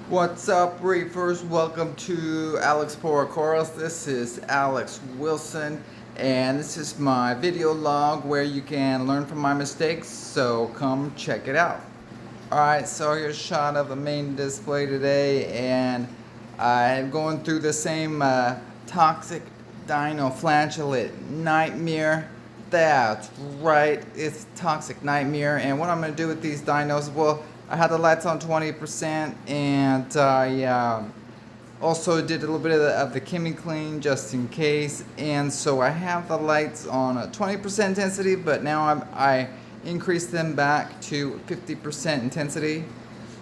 What's up, Reefers? Welcome to Alex Pour Corals. This is Alex Wilson, and this is my video log where you can learn from my mistakes, so come check it out. Alright, so here's a shot of the main display today, and I'm going through the same toxic Dino flagellate nightmare. That's right, it's toxic nightmare. And what I'm going to do with these dinos, well, I had the lights on 20%, and I also did a little bit of the chemi clean just in case. And so I have the lights on a 20% intensity, but now I increased them back to 50% intensity.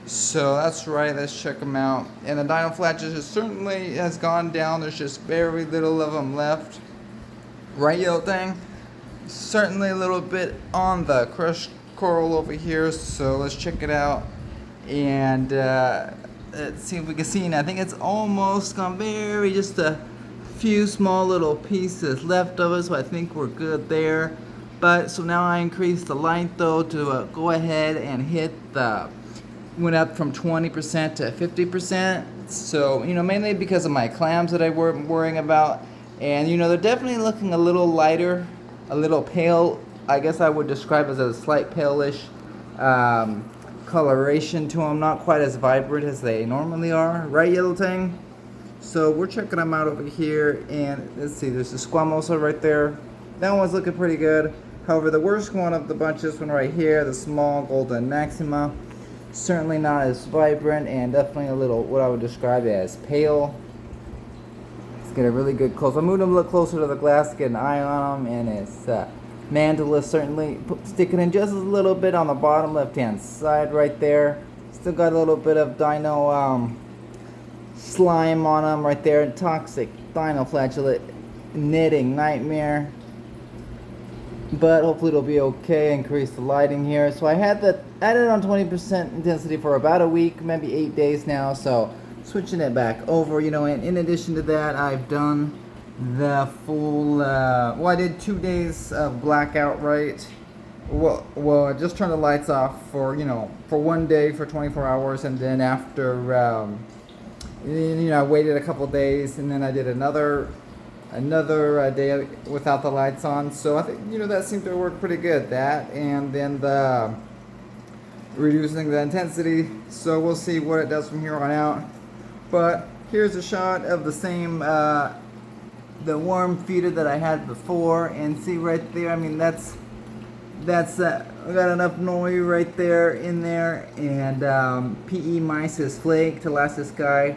So that's right, let's check them out. And the dino flagellate certainly has gone down. There's just very little of them left. Right, yellow thing? Certainly a little bit on the crushed coral over here, so let's check it out. And let's see if we can see. And I think it's almost gone, just a few small little pieces left of it, so I think we're good there. But so now I increased the light though to go ahead and hit the, went up from 20% to 50%. So, mainly because of my clams that I were worrying about. And, they're definitely looking a little lighter, a little pale. I guess I would describe as a slight palish coloration to them. Not quite as vibrant as they normally are. Right, yellow tang? So we're checking them out over here. And let's see, there's the squamosa right there. That one's looking pretty good. However, the worst one of the bunch is this one right here, the small golden maxima. Certainly not as vibrant and definitely a little what I would describe as pale. Let's get a really good close. I moved them a little closer to the glass to get an eye on them, and it's mandala certainly sticking in just a little bit on the bottom left hand side right there. Still got a little bit of dino slime on them right there. Toxic dino flagellate knitting nightmare. But hopefully it'll be okay. Increase the lighting here. So I had that added on 20% intensity for about a week, maybe 8 days now. So switching it back over, and in addition to that, I've done the full, I did 2 days of blackout, right? Well, I just turned the lights off for, for 1 day for 24 hours. And then after, I waited a couple days, and then I did another day without the lights on. So I think that seemed to work pretty good, that, and then the reducing the intensity. So we'll see what it does from here on out. But here's a shot of the same the worm feeder that I had before, and see right there, I mean that's I got enough nori right there in there. And PE mice is flake to last this guy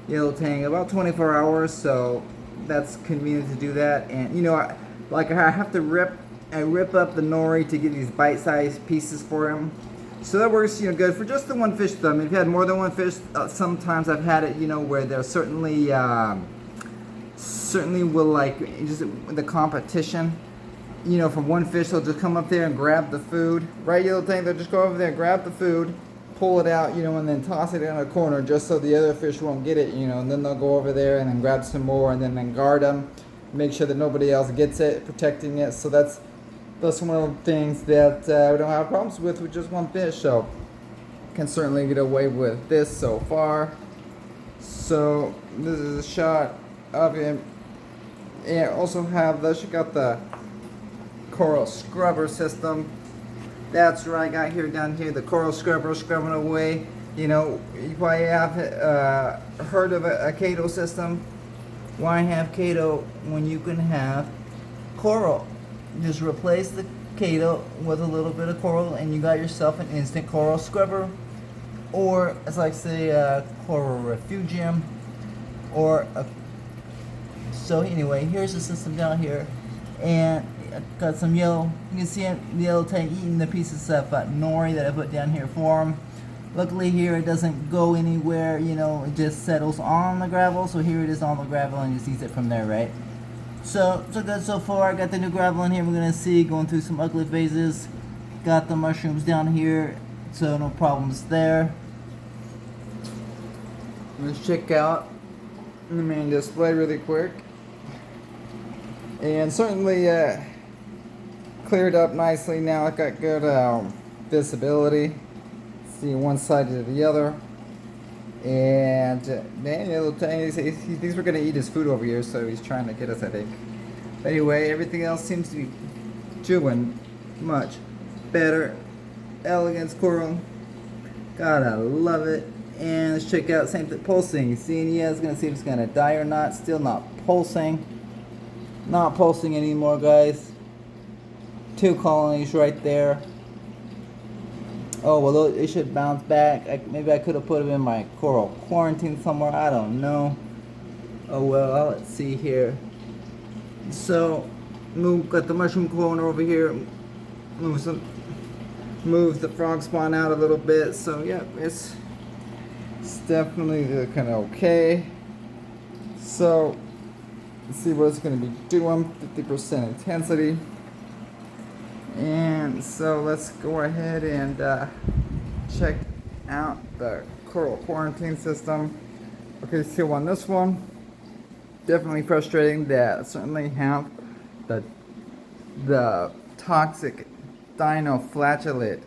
yellow tang about 24 hours, so that's convenient to do that. And I have to rip up the nori to get these bite-sized pieces for him. So that works good for just the one fish though. I mean, if you had more than one fish, sometimes I've had it where they're certainly will like just the competition. From one fish, they'll just come up there and grab the food. Right, yellow tang? They'll just go over there, grab the food, pull it out, and then toss it in a corner just so the other fish won't get it, and then they'll go over there and then grab some more and then guard them, make sure that nobody else gets it, protecting it. So that's one of the things that we don't have problems with just one fish. So can certainly get away with this so far. So this is a shot of him. And also have check out the coral scrubber system. That's right, I got here down here the coral scrubber scrubbing away. You probably have heard of a Kato system. Why have Kato when you can have coral? Just replace the Kato with a little bit of coral, and you got yourself an instant coral scrubber, or as I say, a coral refugium, or a. So anyway, here's the system down here, and I got some yellow. You can see the yellow tang eating the pieces of nori that I put down here for him. Luckily here it doesn't go anywhere, it just settles on the gravel. So here it is on the gravel and just eats it from there, right? So good so far. I got the new gravel in here. We're gonna see going through some ugly phases. Got the mushrooms down here, so no problems there. Let's check out the main display really quick. And certainly cleared up nicely now. I got good visibility. See one side to the other. And Daniel, he thinks we're gonna eat his food over here, so he's trying to get us, I think. But anyway, everything else seems to be doing much better. Elegance coral, gotta love it. And let's check out same thing, pulsing. Seeing, yeah, it's gonna see if it's gonna die or not. Still not pulsing. Not pulsing anymore, guys. 2 colonies right there. Oh, well, it should bounce back. Maybe I could have put them in my coral quarantine somewhere. I don't know. Oh, well, let's see here. So, got the mushroom cloner over here. Move the frog spawn out a little bit. So, yeah, it's definitely kind of okay. So, let's see what it's going to be doing. 50% intensity. And so let's go ahead and check out the coral quarantine system. Okay, so on this one, definitely frustrating that I certainly have the toxic Dino flagellate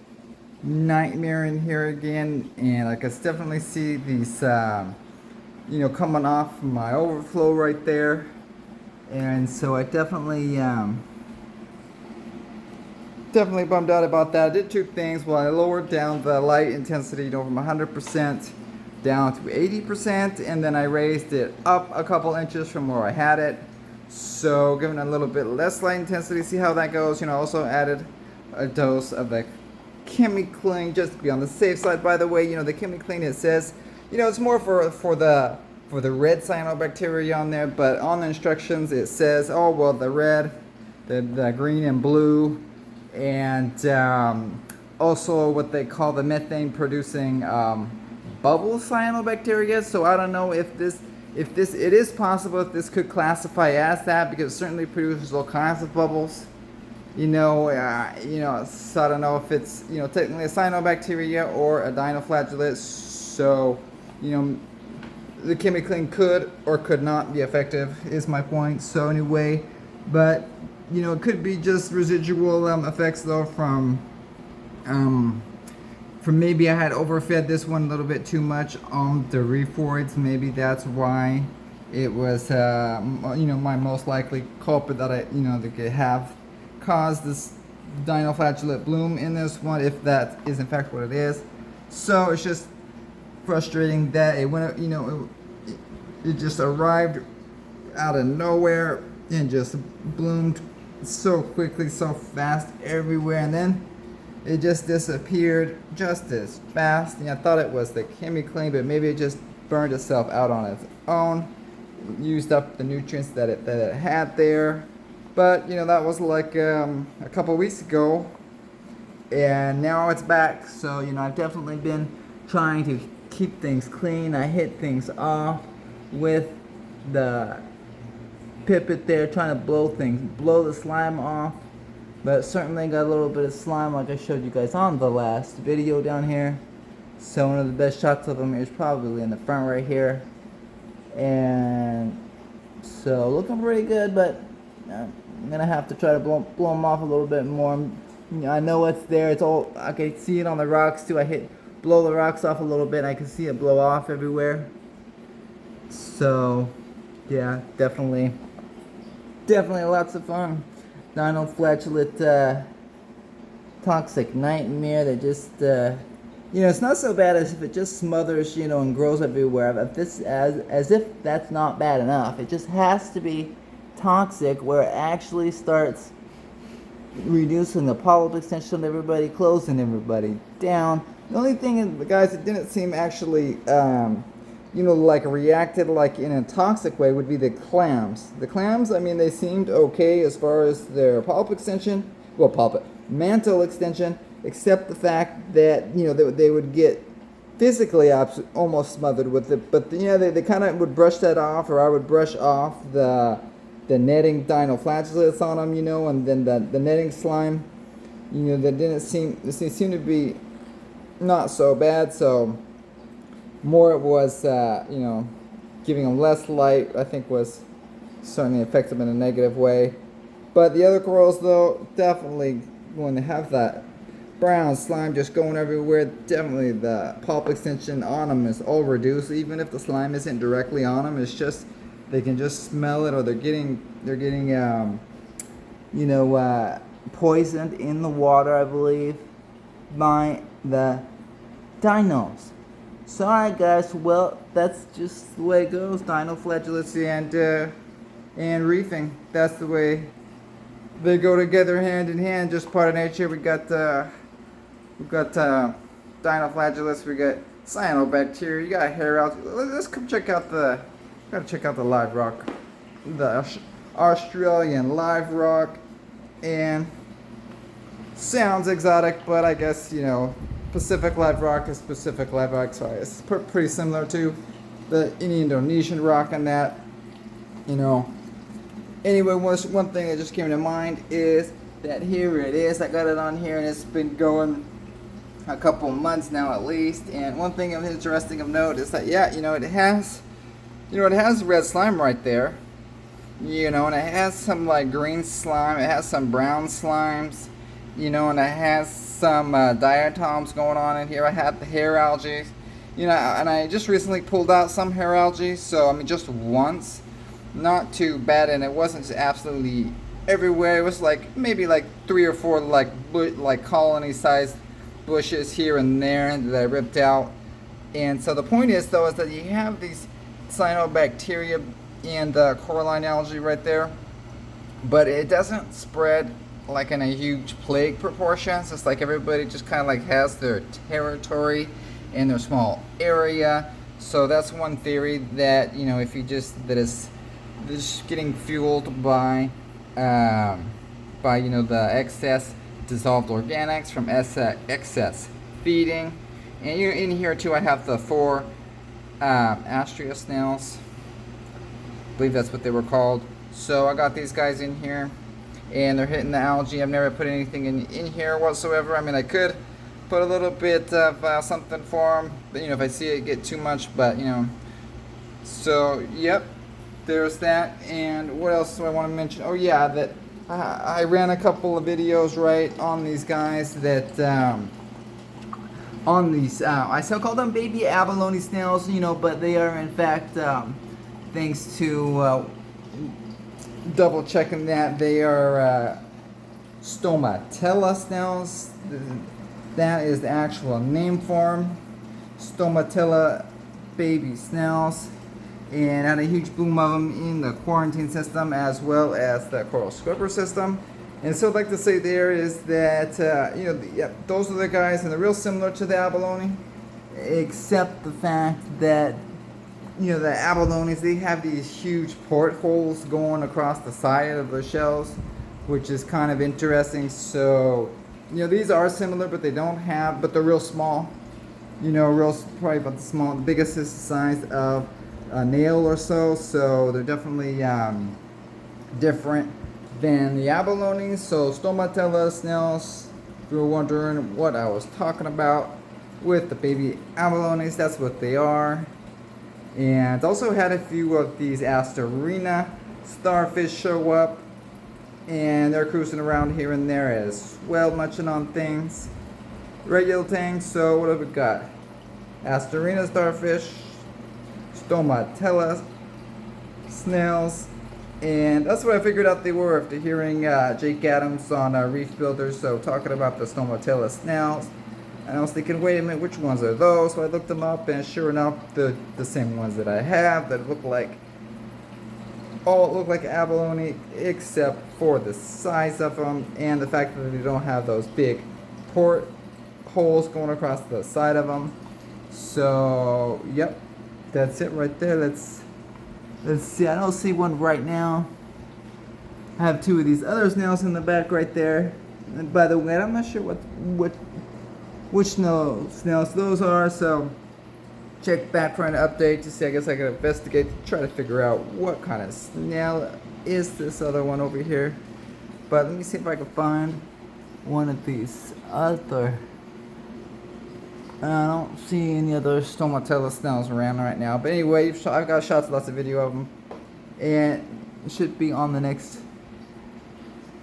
nightmare in here again, and I can definitely see these coming off my overflow right there. And so I definitely bummed out about that. I did 2 things. Well, I lowered down the light intensity from 100% down to 80%, and then I raised it up a couple inches from where I had it. So giving it a little bit less light intensity, see how that goes. Also added a dose of the chemicline just to be on the safe side. By the way, the chemicline, it says, it's more for the red cyanobacteria on there, but on the instructions it says, oh well, the red, the green and blue, and also what they call the methane producing bubble cyanobacteria. So I don't know if it is possible if this could classify as that, because it certainly produces all kinds of bubbles. So I don't know if it's technically a cyanobacteria or a dinoflagellate. So the chemicline could or could not be effective is my point. So anyway, but it could be just residual effects though from maybe I had overfed this one a little bit too much on the reefoids. Maybe that's why it was my most likely culprit that that could have caused this dinoflagellate bloom in this one, if that is in fact what it is. So it's just frustrating that it went, it just arrived out of nowhere and just bloomed so quickly, so fast everywhere, and then it just disappeared just as fast. I thought it was the chemicline, but maybe it just burned itself out on its own, used up the nutrients that it had there. But that was like a couple weeks ago, and now it's back. So I've definitely been trying to keep things clean. I hit things off with the pipet there, trying to blow the slime off. But certainly got a little bit of slime like I showed you guys on the last video down here. So one of the best shots of them is probably in the front right here. And so looking pretty good, but I'm gonna have to try to blow them off a little bit more. I know it's there. It's all, I can see it on the rocks too. Blow the rocks off a little bit, and I can see it blow off everywhere. So yeah, definitely lots of fun. Dinoflagellate toxic nightmare that just it's not so bad as if it just smothers and grows everywhere. If this as if that's not bad enough, it just has to be toxic where it actually starts reducing the polyp extension of everybody, closing everybody down. The only thing, guys, it didn't seem actually like reacted like in a toxic way would be the clams. The clams, I mean, they seemed okay as far as their polyp extension, mantle extension, except the fact that they would get physically almost smothered with it. But they kind of would brush that off, or I would brush off the netting dinoflagellates on them, and then the netting slime, that didn't seem to be not so bad. So more it was, giving them less light, I think was certainly effective in a negative way. But the other corals, though, definitely going to have that brown slime just going everywhere. Definitely the pulp extension on them is all reduced. Even if the slime isn't directly on them, it's just they can just smell it, or they're getting poisoned in the water, I believe, by the dinos. So alright guys, well that's just the way it goes. Dino flagellates and reefing. That's the way they go together, hand in hand, just part of nature. We got dino flagellates, we got cyanobacteria, you got hair algae. Let's come check out gotta check out the live rock, the Australian live rock. And sounds exotic, but I guess, Pacific live rock is Pacific live rock, so it's pretty similar to the Indonesian rock and that, Anyway, one thing that just came to mind is that here it is. I got it on here and it's been going a couple months now at least. And one thing interesting of note is that, it has, it has red slime right there. And it has some like green slime, it has some brown slimes, and it has some diatoms going on in here. I have the hair algae, and I just recently pulled out some hair algae, so just once, not too bad, and it wasn't absolutely everywhere. It was like maybe like 3 or 4 like colony sized bushes here and there that I ripped out. And so the point is though is that you have these cyanobacteria and coralline algae right there, but it doesn't spread like in a huge plague proportions. It's like everybody just kind of like has their territory in their small area. So that's one theory, that if you that is getting fueled by the excess dissolved organics from excess feeding. And in here too I have the 4 Astrea snails, I believe that's what they were called. So I got these guys in here and they're hitting the algae. I've never put anything in here whatsoever. I could put a little bit of something for them, but if I see it get too much, but so yep, there's that. And what else do I want to mention? Oh yeah, that I ran a couple of videos right on these guys that on these I still call them baby abalone snails, but they are in fact thanks to double checking that, they are Stomatella snails. That is the actual name for them, Stomatella baby snails. And had a huge boom of them in the quarantine system as well as the coral scrubber system. And so I'd like to say there is that those are the guys, and they're real similar to the abalone, except the fact that the abalones, they have these huge portholes going across the side of the shells, which is kind of interesting. So these are similar, but they don't have, but they're real small, probably about the biggest is the size of a nail or so. So they're definitely different than the abalones. So Stomatella snails, if you were wondering what I was talking about with the baby abalones, that's what they are. And also had a few of these Astorina starfish show up, and they're cruising around here and there as well, munching on things, regular things. So what have we got? Astorina starfish, Stomatella snails, and that's what I figured out they were after hearing Jake Adams on Reef Builders, so talking about the Stomatella snails. And I was thinking, wait a minute, which ones are those? So I looked them up, and sure enough, the same ones that I have that all look like abalone, except for the size of them and the fact that they don't have those big port holes going across the side of them. So yep, that's it right there. Let's see. I don't see one right now. I have 2 of these other snails in the back right there. And by the way, I'm not sure which snails those are. So check back for an update to see. I guess I can investigate to try to figure out what kind of snail is this other one over here. But let me see if I can find one of these other. I don't see any other Stomatella snails around right now. But anyway, I've got shots, lots of video of them. And it should be on the next.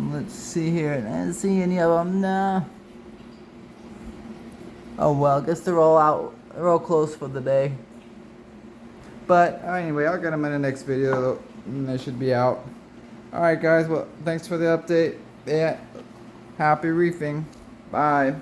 Let's see here. I didn't see any of them. Nah. Oh well, I guess they're all out. They're all closed for the day. But anyway, I'll get them in the next video. And they should be out. Alright guys, well, thanks for the update. Yeah, happy reefing. Bye.